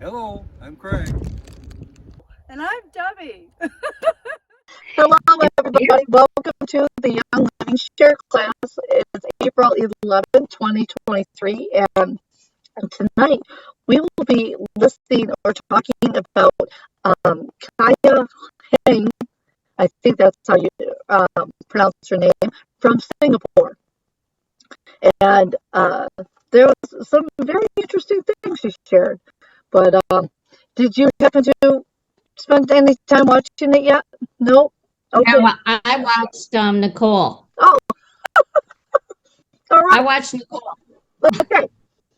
Hello, I'm Craig. And I'm Debbie. Hello, everybody. Welcome to the Young Living Share class. It's April 11, 2023, and tonight we will be listening or talking about Kaya Heng. I think that's how you pronounce her name, from Singapore. And there was some very interesting things she shared. But did you happen to spend any time watching it yet? No? Okay. No, I watched Nicole. Oh, all right. I watched Nicole. Okay.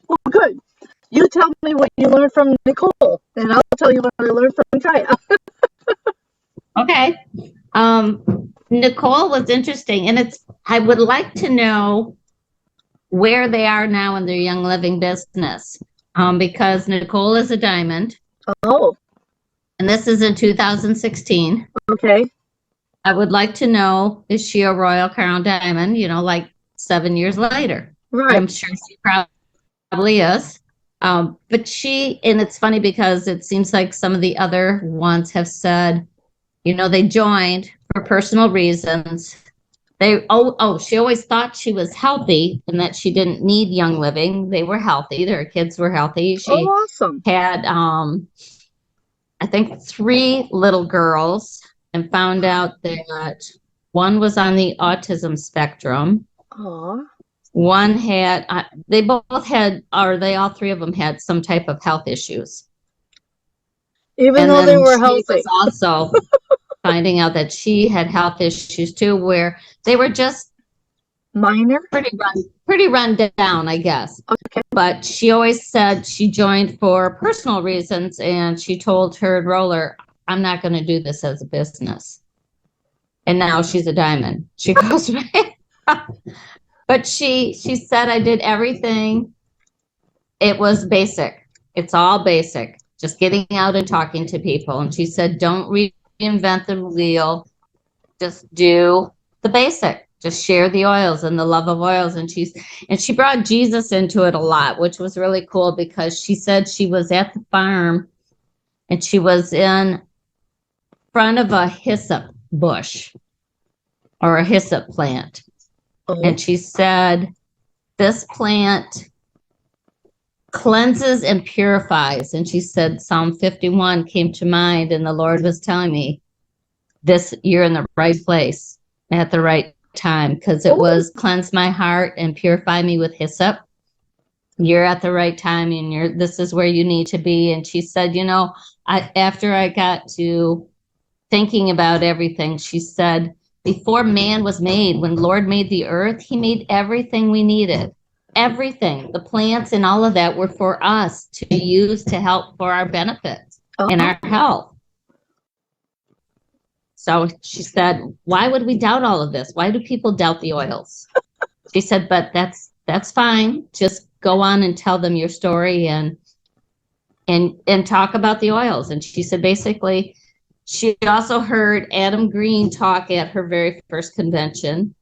Well, good. You tell me what you learned from Nicole, and I'll tell you what I learned from Kaya. Okay. Nicole was interesting, and I would like to know where they are now in their Young Living business, because Nicole is a diamond, Oh, and this is in 2016. okay. I would like to know, is she a Royal Crown diamond, like 7 years later? Right. I'm sure she probably is. But and it's funny because it seems like some of the other ones have said, they joined for personal reasons. She always thought she was healthy and that she didn't need Young Living. They were healthy. Their kids were healthy. She awesome. had, I think, 3 little girls, and found out that one was on the autism spectrum. Aw. One had, all 3 of them had some type of health issues. Even though they were healthy. Was also finding out that she had health issues too, where they were just minor, pretty run down, I guess. Okay. But she always said she joined for personal reasons, and she told her enroller, I'm not going to do this as a business. And now she's a diamond. She goes, but she said, I did everything. It was basic. It's all basic. Just getting out and talking to people. And she said, don't reinvent the wheel. Just do the basic. Just share the oils and the love of oils. And she brought Jesus into it a lot, which was really cool, because she said she was at the farm and she was in front of a hyssop bush or a hyssop plant. Oh. And she said, this plant cleanses and purifies. And she said, Psalm 51 came to mind, and the Lord was telling me, you're in the right place at the right time, because it was cleanse my heart and purify me with hyssop. You're at the right time, and this is where you need to be. And she said, after I got to thinking about everything, she said, before man was made, when Lord made the earth, he made everything we needed. Everything, the plants and all of that were for us to use to help for our benefits and our health. So she said, why would we doubt all of this? Why do people doubt the oils? She said, but that's fine. Just go on and tell them your story and talk about the oils. And she said, basically, she also heard Adam Green talk at her very first convention.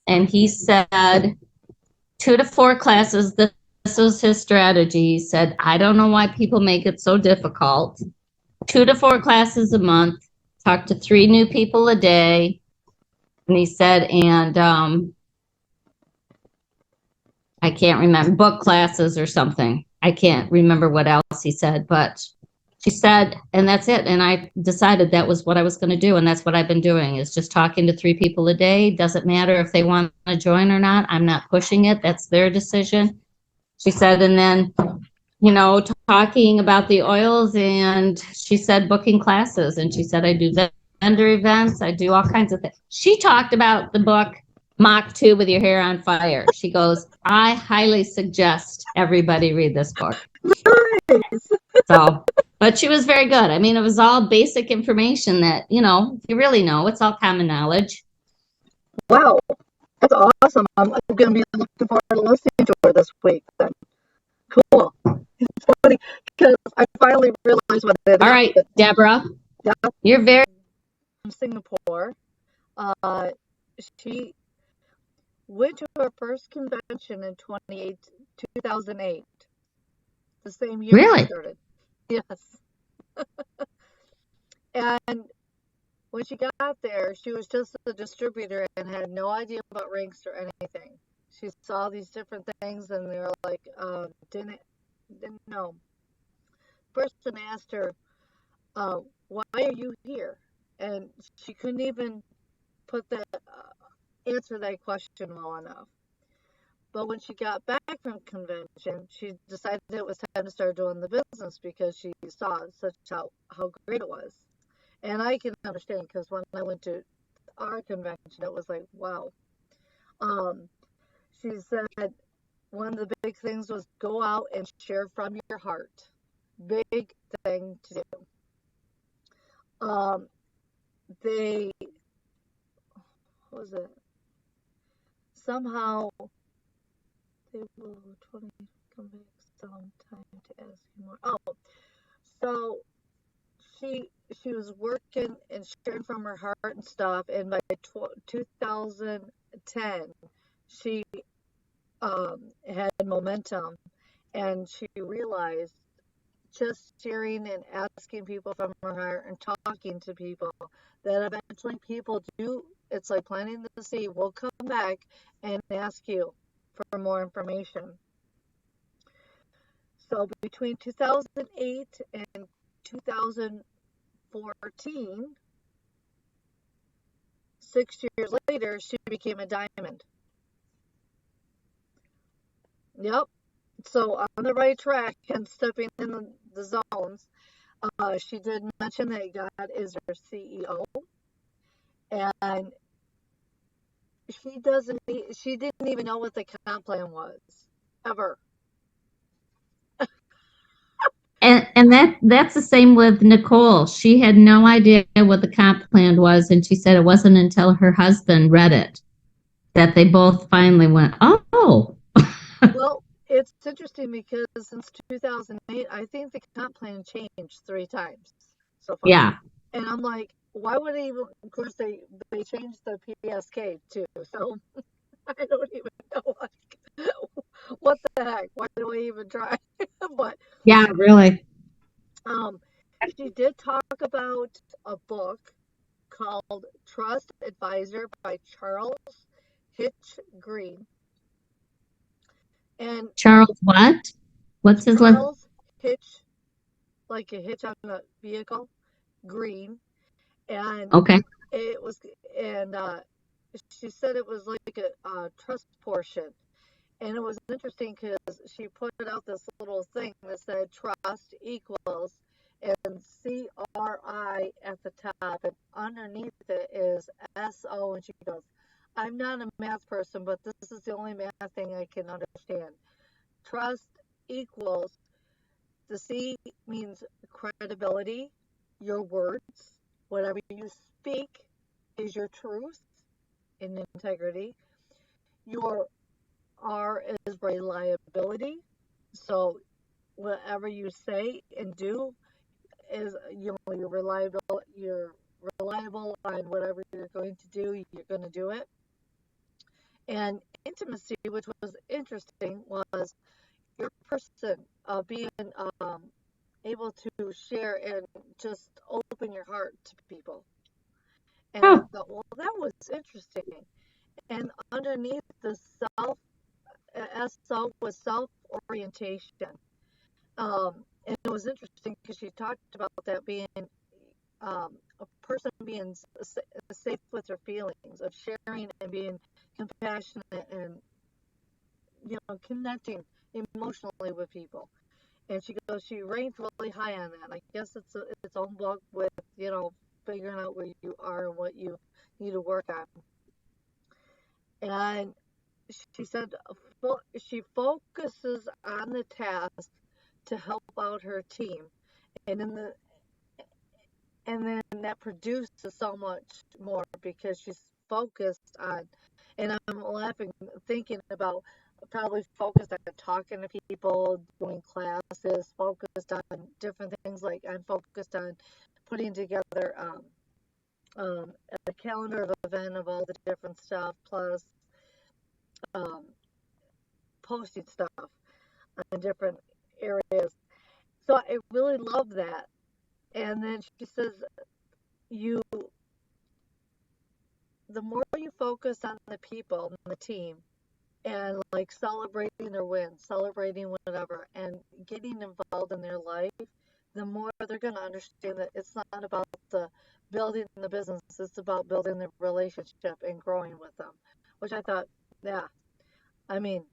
And he said 2 to 4 classes, this was his strategy. He said, I don't know why people make it so difficult. 2 to 4 classes a month, talk to 3 new people a day. And he said, and I can't remember, book classes or something. I can't remember what else he said, but she said, and that's it. And I decided that was what I was going to do. And that's what I've been doing, is just talking to 3 people a day. Doesn't matter if they want to join or not. I'm not pushing it. That's their decision. She said, and then, talking about the oils, and she said booking classes. And she said, I do vendor events. I do all kinds of things. She talked about the book, Mach 2 with Your Hair on Fire. She goes, I highly suggest everybody read this book. So, but she was very good. I mean, it was all basic information that, you really know. It's all common knowledge. Wow. That's awesome. I'm going to be looking forward to listening to her this week then. Cool. It's funny because I finally realized what it is. All right, Deborah. Yeah. You're very... From Singapore. She went to her first convention in 2008, the same year Really? she started. Yes. And when she got there, she was just a distributor and had no idea about ranks or anything. She saw these different things and they were like, didn't know. Person asked her, why are you here? And she couldn't even answer that question well enough. But when she got back from convention, she decided it was time to start doing the business because she saw how great it was. And I can understand because when I went to our convention, it was like, wow. Um, she said one of the big things was go out and share from your heart. Big thing to do. They, what was it? Somehow they will 20 come back some time to ask you more. Oh, so she she was working and sharing from her heart and stuff, and by 2010 she had momentum, and she realized just sharing and asking people from her heart and talking to people that eventually people do. It's like planting the seed, will come back and ask you for more information. So between 2008 and 2014, 6 years later, she became a diamond. Yep. So on the right track and stepping in the zones. She did mention that God is her CEO, and she didn't even know what the comp plan was ever. And that's the same with Nicole. She had no idea what the comp plan was, and she said it wasn't until her husband read it that they both finally went, "Oh, Well, it's interesting because since 2008, I think the comp plan changed 3 times so far. yeah, And I'm like, why would they even? Of course, they changed the PSK too. So I don't even know what the heck. Why do I even try? But yeah, really." um, she did talk about a book called Trust Advisor by Charles Hitch Green. And Charles, what? What's his last? Charles Hitch, like a hitch on a vehicle, Green. And Okay. it was, and she said it was like a trust portion. And it was interesting because she put out this little thing that said trust equals and CRI at the top, and underneath it is SO. And she goes, I'm not a math person, but this is the only math thing I can understand. Trust equals the C means credibility, your words, whatever you speak is your truth and integrity. Your R is reliability. So whatever you say and do is you're reliable on whatever you're going to do, you're going to do it. And intimacy, which was interesting, was your person being able to share and just open your heart to people. And I Oh, thought, well, that was interesting. And underneath the self SO was self orientation. And it was interesting because she talked about that being a person being safe with her feelings, of sharing and being compassionate and connecting emotionally with people. And she goes, she ranked really high on that. I guess its own book with figuring out where you are and what you need to work on. And she said she focuses on the task to help out her team, and then that produces so much more because she's focused on. And I'm laughing thinking about probably focused on talking to people, doing classes, focused on different things. Like I'm focused on putting together a calendar of event of all the different stuff, plus um, posting stuff on different areas. So I really love that. And then she says, you, the more you focus on the people, on the team, and like celebrating their wins, celebrating whatever, and getting involved in their life, the more they're going to understand that it's not about the building the business, it's about building the relationship and growing with them. Which I thought, yeah, I mean,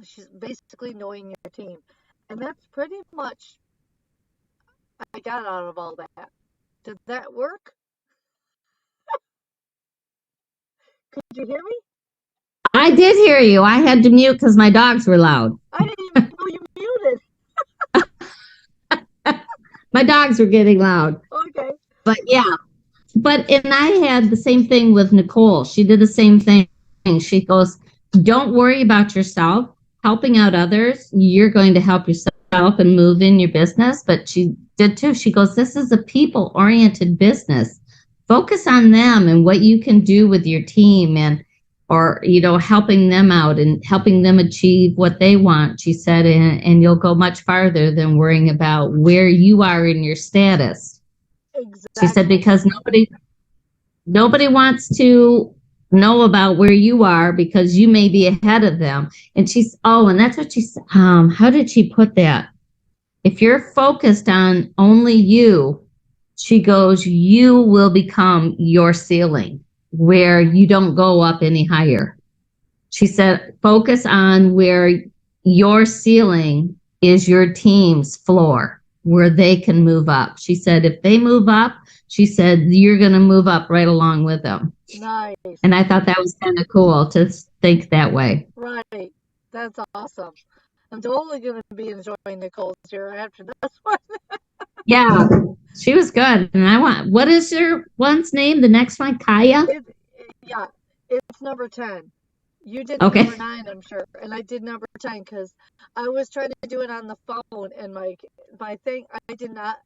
she's basically knowing your team. And that's pretty much I got out of all that. Did that work? Could you hear me? I did hear you. I had to mute because my dogs were loud. I didn't even know you muted. My dogs were getting loud. Okay. But yeah. But, and I had the same thing with Nicole. She did the same thing. She goes, don't worry about yourself, helping out others. You're going to help yourself and move in your business. But she did too. She goes, this is a people-oriented business. Focus on them and what you can do with your team and, or, you know, helping them out and helping them achieve what they want, she said, and you'll go much farther than worrying about where you are in your status. Exactly. She said, because nobody wants to know about where you are because you may be ahead of them. And she's, oh, and that's what she said. How did she put that? If you're focused on only you, she goes, you will become your ceiling where you don't go up any higher. She said, focus on where your ceiling is your team's floor, where they can move up. She said, if they move up, she said, you're going to move up right along with them. Nice. And I thought that was kind of cool to think that way. Right. That's awesome. I'm totally going to be enjoying Nicole's here after this one. Yeah, she was good. And what is your one's name? The next one, Kaya? Yeah, it's number 10. You did Okay. number 9, I'm sure. And I did number 10 because I was trying to do it on the phone and my thing, I did not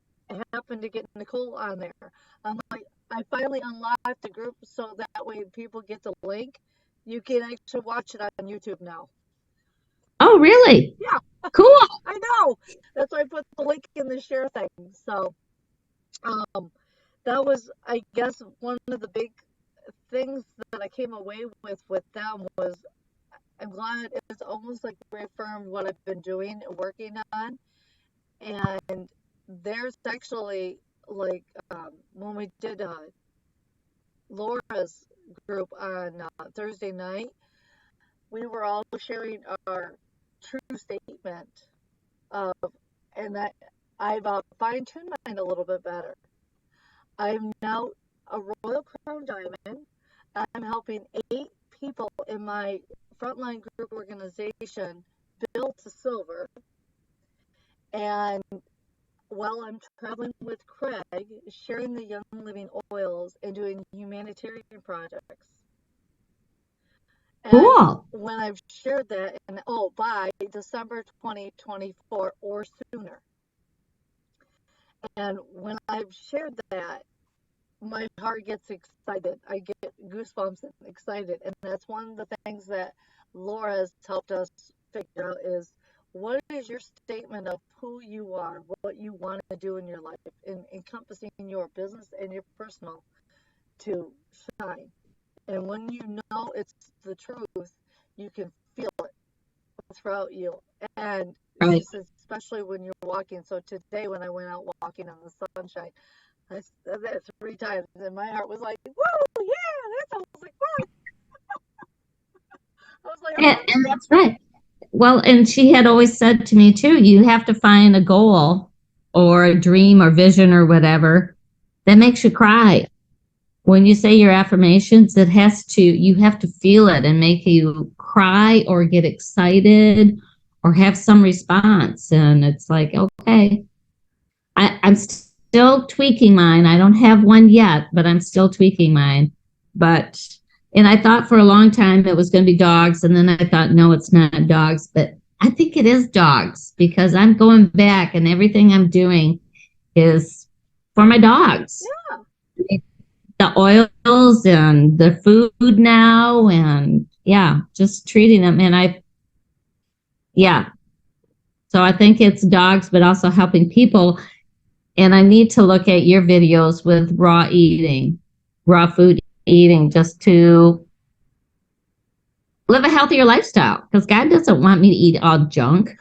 happen to get Nicole on there. I'm like, I finally unlocked the group so that way people get the link. You can actually watch it on YouTube now. Oh, really? Yeah. Cool. I know. That's why I put the link in the share thing. So, that was, I guess, one of the big things that I came away with them was I'm glad it's almost like reaffirmed what I've been doing and working on. And there's actually like when we did Laura's group on Thursday night, we were all sharing our true statement of, and that I've fine-tuned mine a little bit better. I'm now a Royal Crown Diamond. I'm helping 8 people in my frontline group organization build to silver. And while I'm traveling with Craig, sharing the Young Living Oils and doing humanitarian projects. And Cool. when I've shared that, and by December 2024 or sooner. And when I've shared that, my heart gets excited. I get goosebumps and excited. And that's one of the things that Laura has helped us figure out is what is your statement of who you are, what you want to do in your life, and encompassing your business and your personal to shine. And when you know it's the truth, you can feel it throughout you. And Right. especially when you're walking. So today when I went out walking in the sunshine, I said that 3 times, and my heart was like, "Whoa, yeah!" I was like, "What?" I was like, And that's right. Well, and she had always said to me too, you have to find a goal or a dream or vision or whatever that makes you cry. When you say your affirmations, you have to feel it and make you cry or get excited or have some response. And it's like, okay, I'm still tweaking mine. I don't have one yet, but I'm still tweaking mine. And I thought for a long time it was going to be dogs. And then I thought, no, it's not dogs, but I think it is dogs because I'm going back and everything I'm doing is for my dogs. Yeah. The oils and the food now and yeah, just treating them. And So I think it's dogs, but also helping people. And I need to look at your videos with raw food eating, just to live a healthier lifestyle, because God doesn't want me to eat all junk.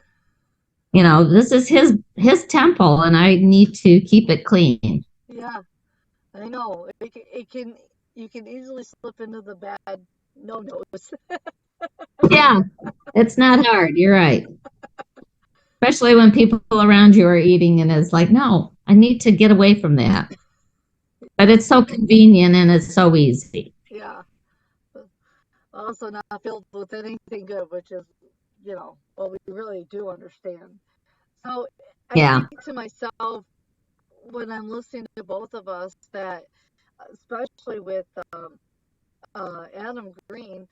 You know, this is his temple, and I need to keep it clean. Yeah, I know. You can easily slip into the bad no-nos. Yeah, it's not hard. You're right. Especially when people around you are eating, and it's like, no, I need to get away from that. But it's so convenient and it's so easy. Yeah. Also not filled with anything good, which is, what we really do understand. So I Yeah. think to myself, when I'm listening to both of us, that especially with Adam Green,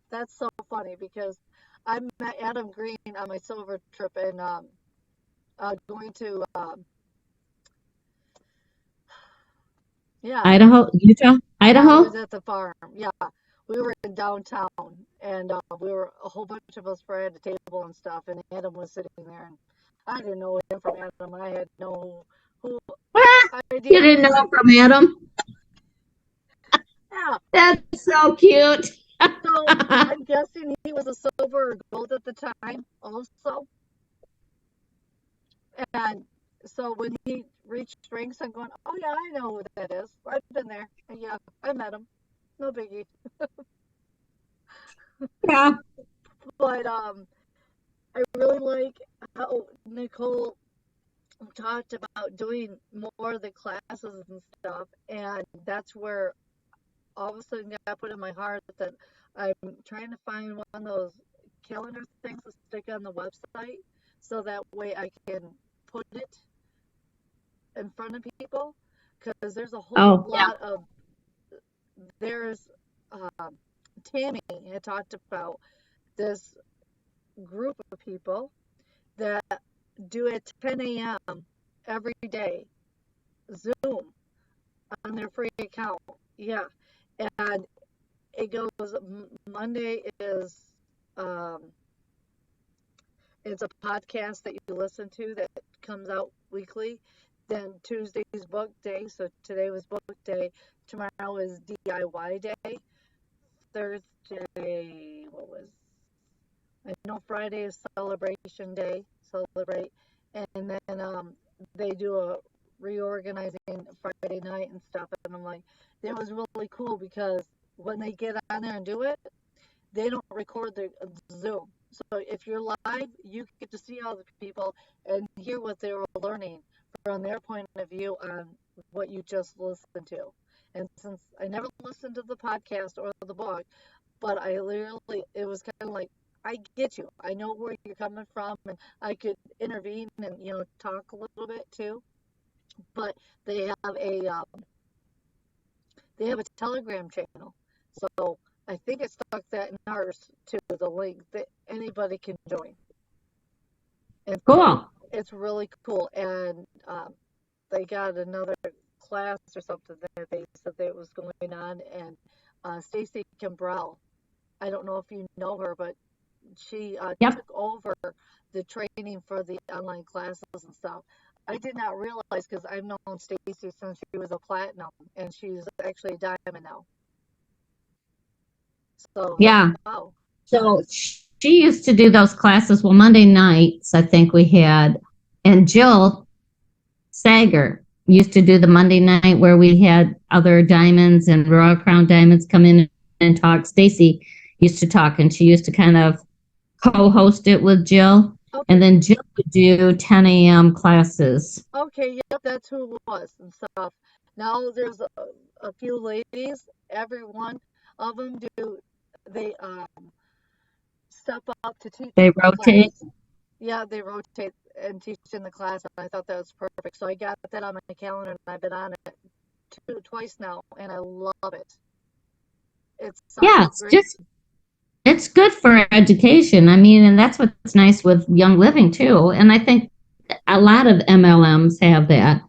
that's so funny because I met Adam Green on my silver trip and going to Idaho, Utah, I Idaho. was at the farm. Yeah, we were in downtown, and we were a whole bunch of us were at a table and stuff, and Adam was sitting there, and I didn't know him from Adam. I had no who idea. You didn't know from Adam? Yeah. That's so cute. So I'm guessing he was a silver or gold at the time, also. And so when he reached drinks, I'm going, oh yeah, I know who that is. I've been there. And yeah, I met him. No biggie. Yeah. But I really like how Nicole talked about doing more of the classes and stuff, and that's where all of a sudden got put in my heart that I'm trying to find one of those calendar things to stick on the website, so that way I can put it in front of people, because there's a whole lot of there's Tammy had talked about this group of people that do at 10 a.m. every day Zoom on their free account. Yeah, and it goes. Monday is it's a podcast that you listen to that comes out weekly. Then Tuesday's book day, so today was book day. Tomorrow is DIY day. Thursday, I know Friday is celebration day, celebrate, and then they do a reorganizing Friday night and stuff, and I'm like, that was really cool, because when they get on there and do it, they don't record the Zoom. So if you're live, you get to see all the people and hear what they were learning from their point of view on what you just listened to. And since I never listened to the podcast or the book, but I literally, it was kind of like, I get you. I know where you're coming from, and I could intervene and, talk a little bit too. But they have a Telegram channel. So I think it stuck that in ours to the link that anybody can join. And cool. It's really cool. And they got another class or something that they said that was going on. And Stacy Kimbrell, I don't know if you know her, but she took over the training for the online classes and stuff. I did not realize, because I've known Stacy since she was a platinum, and she's actually a diamond now. So yeah. Wow. So she used to do those classes. Well, Monday nights, I think we had, and Jill Sager used to do the Monday night where we had other diamonds and Royal Crown diamonds come in and talk. Stacy used to talk, and she used to kind of co-host it with Jill. Okay. And then Jill would do 10 a.m. classes. Okay, yep, that's who it was and stuff. Now there's a few ladies. Every one of them they step up to teach. They rotate. Class. Yeah, they rotate and teach in the class. And I thought that was perfect. So I got that on my calendar, and I've been on it twice now, and I love it. It's it's good for education. I mean, and that's what's nice with Young Living too. And I think a lot of MLMs have that,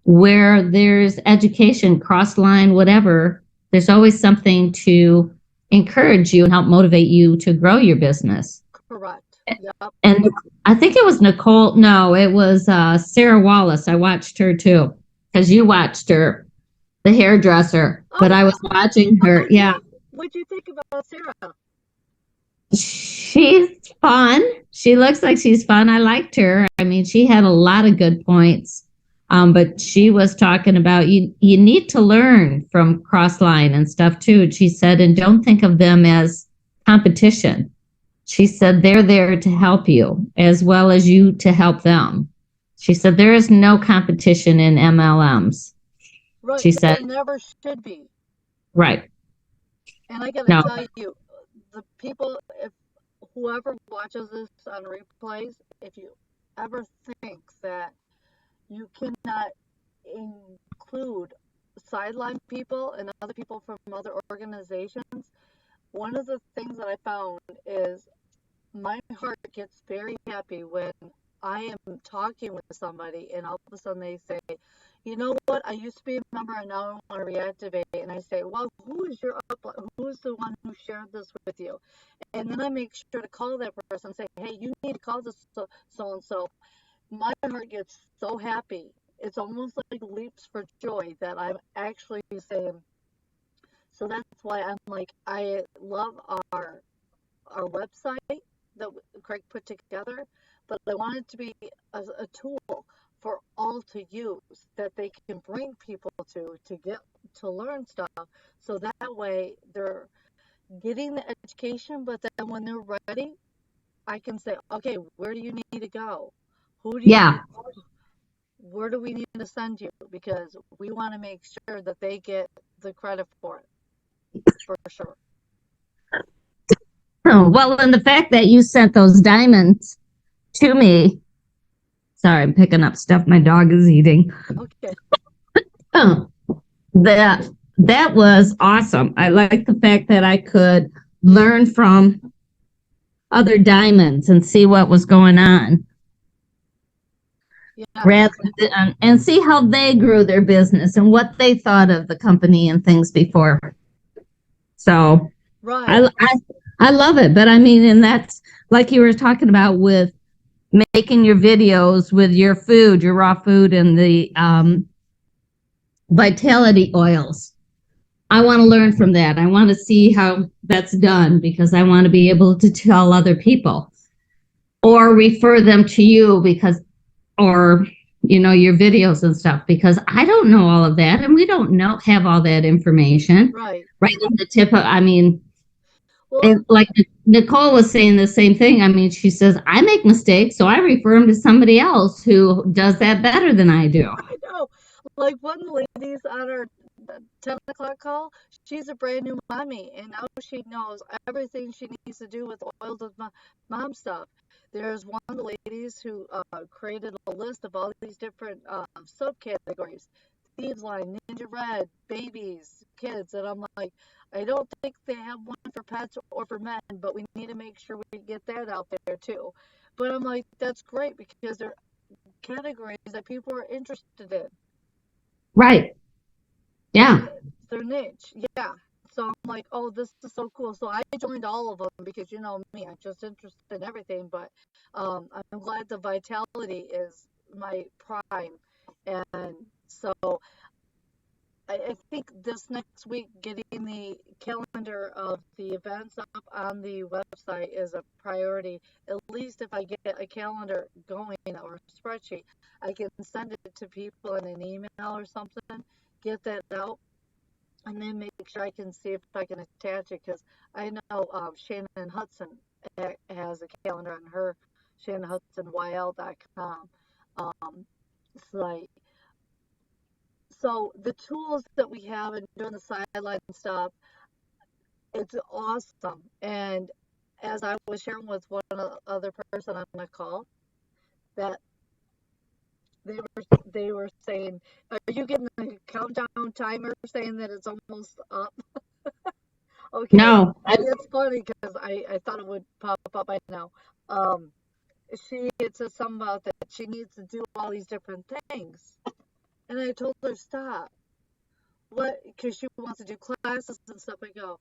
where there's education, cross-line, whatever. There's always something to encourage you and help motivate you to grow your business. correct. Yep. And I think it was Nicole. No, it was Sarah Wallace. I watched her too, because you watched her, the hairdresser. But I was watching her. Yeah, What'd you think about Sarah? she's fun. She looks like she's fun. I liked her. I mean, she had a lot of good points. But she was talking about you need to learn from Crossline and stuff too. She said, and don't think of them as competition. She said they're there to help you as well as you to help them. She said there is no competition in MLMs. Right. She said, There never should be. right. And I gotta No. tell you, the people, if whoever watches this on replays, if you ever think that you cannot include sideline people and other people from other organizations, one of the things that I found is my heart gets very happy when I am talking with somebody and all of a sudden they say, you know what, I used to be a member and now I want to reactivate. And I say, well, who is the one who shared this with you? And then I make sure to call that person and say, hey, you need to call this so-and-so. My heart gets so happy. It's almost like leaps for joy that I'm actually saying. So that's why I'm like, I love our website that Craig put together, but I want it to be a tool for all to use that they can bring people to get to learn stuff. So that way they're getting the education, but then when they're ready, I can say, okay, where do you need to go? Who do you Yeah. Where do we need to send you? Because we want to make sure that they get the credit for it, for sure. Oh, well, and the fact that you sent those diamonds to me. Sorry, I'm picking up stuff my dog is eating. Okay. Oh, that was awesome. I like the fact that I could learn from other diamonds and see what was going on. Yeah. Rather than, and see how they grew their business and what they thought of the company and things before. So Right. I love it. But I mean, and that's like you were talking about with making your videos with your food, your raw food, and the vitality oils. I want to learn from that. I want to see how that's done because I want to be able to tell other people or refer them to you because, or, you know, your videos and stuff, because I don't know all of that and we don't have all that information. Right. Right at the tip of, I mean, Well, like Nicole was saying the same thing. I mean, she says, I make mistakes, so I refer them to somebody else who does that better than I do. I know. Like one of the ladies on our 10 o'clock call, she's a brand new mommy, and now she knows everything she needs to do with oils of mom stuff. There's one of the ladies who created a list of all these different subcategories. Thieves Line, Ninja Red, babies, kids, and I'm like, I don't think they have one for pets or for men, but we need to make sure we get that out there too. But I'm like, that's great because they're categories that people are interested in. Right. Yeah. Their niche. Yeah. So I'm like, oh, this is so cool. So I joined all of them because you know me, I'm just interested in everything. But I'm glad the vitality is my prime. And so I think this next week, getting the calendar of the events up on the website is a priority. At least if I get a calendar going or a spreadsheet, I can send it to people in an email or something, get that out, and then make sure I can see if I can attach it. Because I know Shannon Hudson has a calendar on her ShannonHudsonYL.com site. So the tools that we have and doing the sideline stuff, it's awesome. And as I was sharing with one other person on the call, that they were saying, "Are you getting the countdown timer saying that it's almost up?" Okay, No. it's funny because I thought it would pop up by now. Um, it says something about that she needs to do all these different things, and I told her stop. What? Because she wants to do classes and stuff. I go,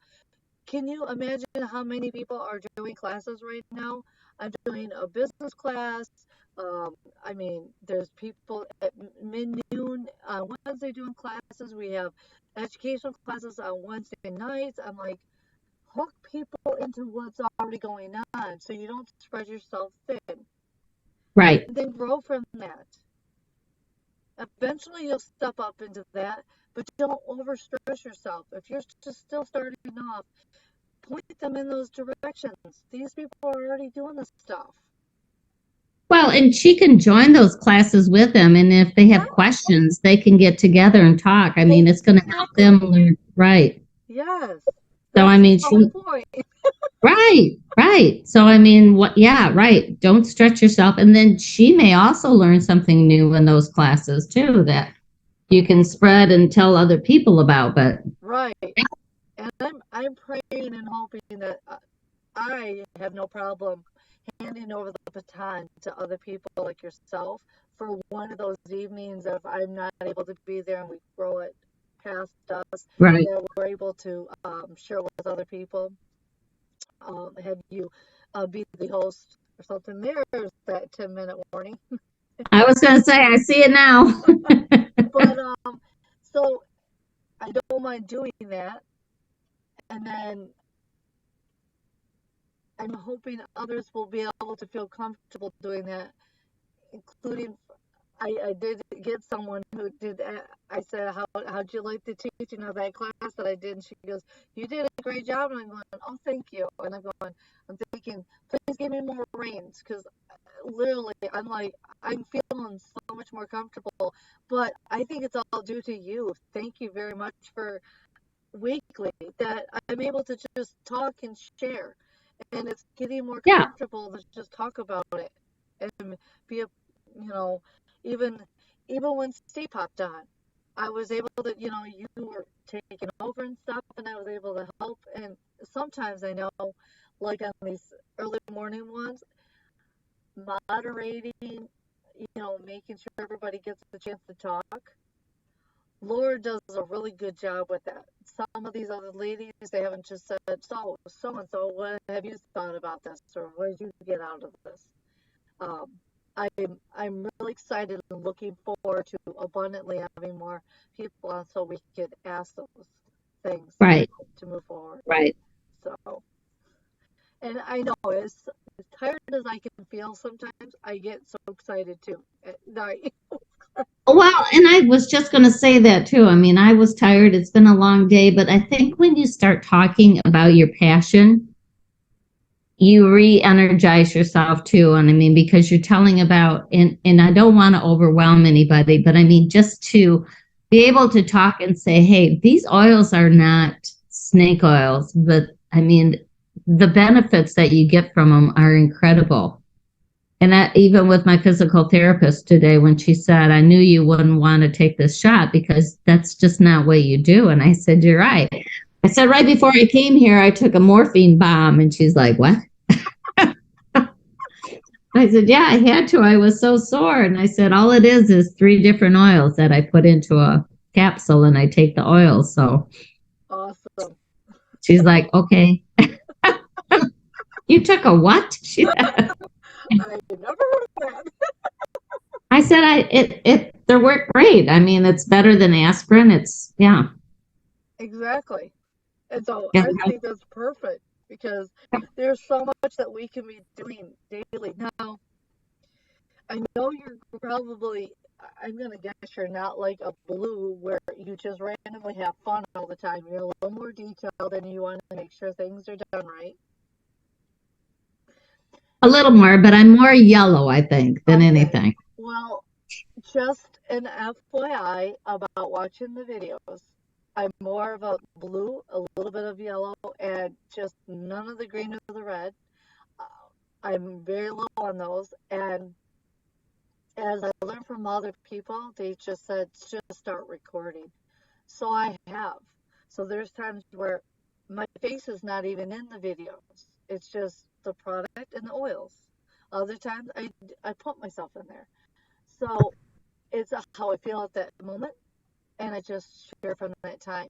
can you imagine how many people are doing classes right now? I'm doing a business class. I mean, there's people at mid-noon on Wednesday doing classes. We have educational classes on Wednesday nights. I'm like, hook people into what's already going on so you don't spread yourself thin. Right. And then grow from that. Eventually you'll step up into that, but don't overstress yourself. If you're just still starting off, point them in those directions. These people are already doing this stuff. Well, and she can join those classes with them. And if they have questions, they can get together and talk. I mean, it's going to help them learn. Right. Yes. So, I mean, right. So, I mean, right. Don't stretch yourself. And then she may also learn something new in those classes too that you can spread and tell other people about. But right. And I'm praying and hoping that I have no problem handing over the baton to other people like yourself for one of those evenings if I'm not able to be there and we grow it past us. Right. That we're able to share with other people. Have you be the host or something? There's that 10-minute warning. I was going to say, I see it now. But so I don't mind doing that. And then I'm hoping others will be able to feel comfortable doing that, including I did get someone who did. I said, how'd you like the teaching of that class that I did? And she goes, you did a great job. And I'm going, oh, thank you. And I'm thinking, please give me more reins, because literally I'm feeling so much more comfortable. But I think it's all due to you. Thank you very much for weekly that I'm able to just talk and share, and it's getting more comfortable to just talk about it and be even when Steve popped on, I was able to, you were taking over and stuff, and I was able to help. And sometimes I know, like on these early morning ones, moderating, making sure everybody gets the chance to talk. Laura does a really good job with that. Some of these other ladies, they haven't just said, so and so, what have you thought about this, or what did you get out of this? I'm really excited and looking forward to abundantly having more people on so we could ask those things to move forward. Right. So, and I know as tired as I can feel sometimes, I get so excited too at night. Well, and I was just going to say that too. I mean, I was tired. It's been a long day, but I think when you start talking about your passion, you re-energize yourself too. And I mean, because you're telling about, and I don't want to overwhelm anybody, but I mean, just to be able to talk and say, hey, these oils are not snake oils, but I mean, the benefits that you get from them are incredible. And that, even with my physical therapist today, when she said, I knew you wouldn't want to take this shot because that's just not what you do. And I said, you're right. I said, right before I came here, I took a morphine bomb. And she's like, what? I said, yeah, I had to. I was so sore. And I said, all it is 3 different oils that I put into a capsule and I take the oil. So awesome. She's like, okay. You took a what? She said. I never heard of that. I said, they work great. I mean, it's better than aspirin. It's, yeah. Exactly. And so I think that's perfect because there's so much that we can be doing daily. Now, I know you're probably, I'm going to guess you're not like a blue where you just randomly have fun all the time. You're a little more detailed and you want to make sure things are done right. A little more, but I'm more yellow, I think, than anything. Well, just an FYI about watching the videos. I'm more of a blue, a little bit of yellow, and just none of the green or the red. I'm very low on those, and as I learned from other people, they just said, just start recording. So I have. So there's times where my face is not even in the videos. It's just the product and the oils. Other times I put myself in there. So it's how I feel at that moment, and I just share from that time.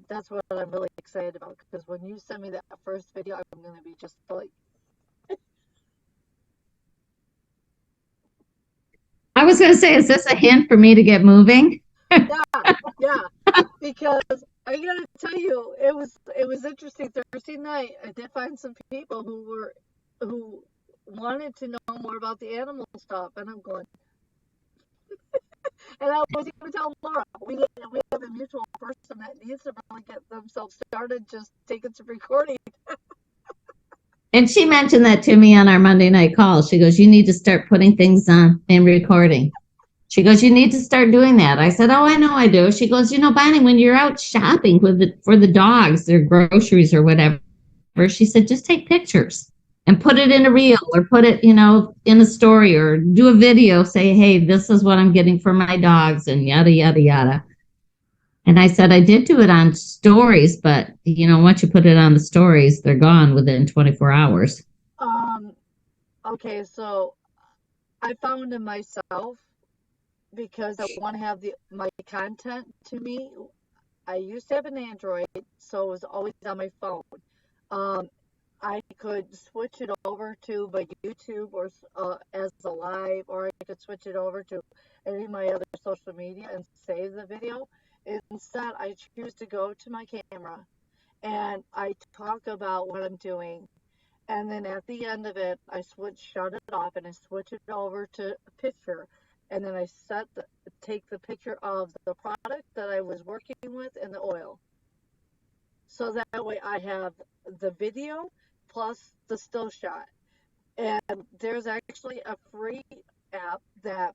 That's what I'm really excited about, because when you send me that first video, I'm going to be just like, going to say, is this a hint for me to get moving? Yeah, because I gotta tell you, it was interesting Thursday night. I did find some people who wanted to know more about the animal stuff, and I'm going. And I was even telling Laura, we have a mutual person that needs to really get themselves started, just taking some recording. And she mentioned that to me on our Monday night call. She goes, you need to start putting things on and recording. She goes, you need to start doing that. I said, oh, I know I do. She goes, Bonnie, when you're out shopping for the dogs, their groceries or whatever, she said, just take pictures and put it in a reel or put it, in a story or do a video. Say, hey, this is what I'm getting for my dogs and yada, yada, yada. And I said, I did do it on stories, but, once you put it on the stories, they're gone within 24 hours. Okay, so I found in myself, because I want to have my content to me. I used to have an Android, so it was always on my phone. I could switch it over to my YouTube or as a live, or I could switch it over to any of my other social media and save the video. Instead, I choose to go to my camera and I talk about what I'm doing. And then at the end of it, I shut it off and I switch it over to a picture. And then I take the picture of the product that I was working with and the oil. So that way I have the video plus the still shot. And there's actually a free app that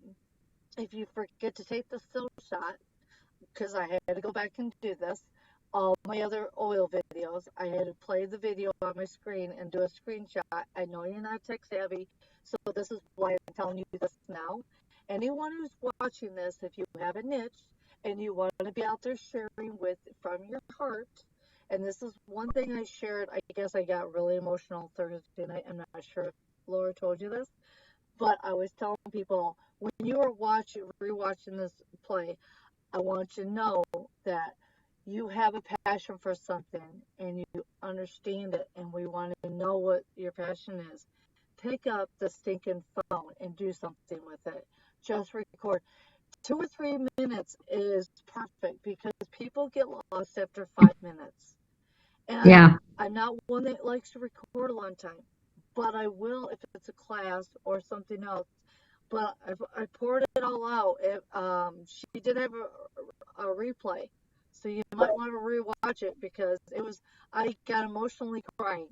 if you forget to take the still shot, because I had to go back and do this, all my other oil videos, I had to play the video on my screen and do a screenshot. I know you're not tech savvy, so this is why I'm telling you this now. Anyone who's watching this, if you have a niche and you want to be out there sharing from your heart, and this is one thing I shared, I guess I got really emotional Thursday night. I'm not sure if Laura told you this, but I was telling people, when you are rewatching this play, I want you to know that you have a passion for something and you understand it, and we want to know what your passion is. Pick up the stinking phone and do something with it. Just record. 2 or 3 minutes is perfect because people get lost after 5 minutes. And Yeah. I'm not one that likes to record a long time, but I will if it's a class or something else. But I poured it all out. She did have a replay, so you might want to rewatch it because I got emotionally crying.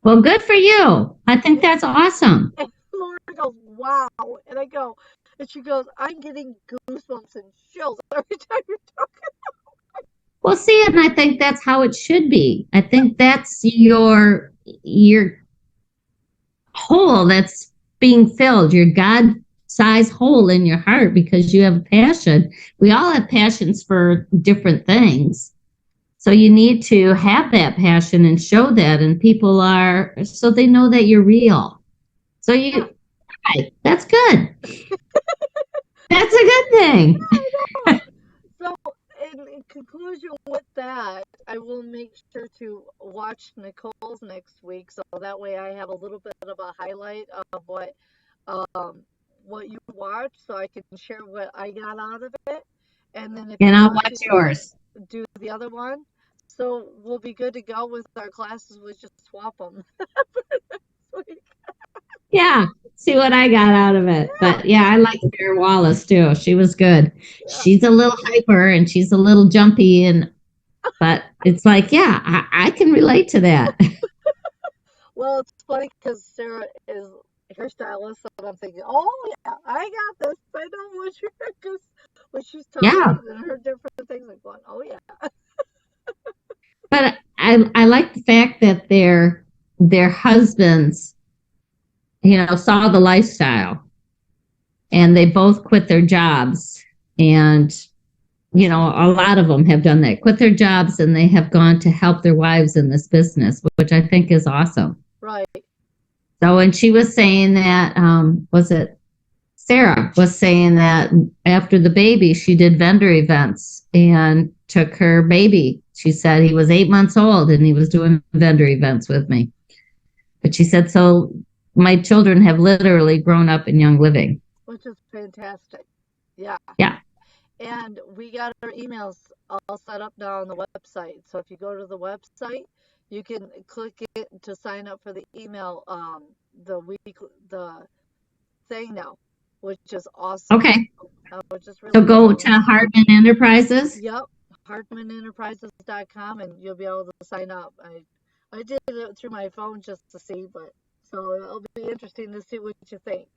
Well, good for you. I think that's awesome. And Laura goes, wow. And I go, and she goes, I'm getting goosebumps and chills every time you're talking. Well, see, and I think that's how it should be. I think that's your hole that's being filled, your God-sized hole in your heart because you have a passion. We all have passions for different things. So you need to have that passion and show that, and people so they know that you're real. So right, that's good. That's a good thing. Yeah, so in conclusion with that, I will make sure to watch Nicole's next week, so that way I have a little bit of a highlight of what you watched, so I can share what I got out of it. And then if I'll watch yours. Do the other one. So we'll be good to go with our classes. We just swap them. Yeah, see what I got out of it. But yeah, I like Sara Wallace too. She was good. Yeah. She's a little hyper and she's a little jumpy, but it's like, yeah, I can relate to that. Well, it's funny because Sarah is her stylist, and I'm thinking, oh yeah, I got this. I know what you're just when she's talking and her different things. I'm going, oh yeah. But I like the fact that their husbands, saw the lifestyle, and they both quit their jobs, and a lot of them have done that, quit their jobs, and they have gone to help their wives in this business, which I think is awesome. Right. So, and she was saying that, Sarah was saying that after the baby, she did vendor events and took her baby. She said he was 8 months old and he was doing vendor events with me. But she said, so my children have literally grown up in Young Living. Which is fantastic. Yeah. Yeah. And we got our emails all set up now on the website. So if you go to the website, you can click it to sign up for the email, the thing now, which is awesome. Okay. Which is really So go cool. to Hardman Enterprises. Yep, HardmanEnterprises.com, and you'll be able to sign up. I did it through my phone just to see, but so it'll be interesting to see what you think.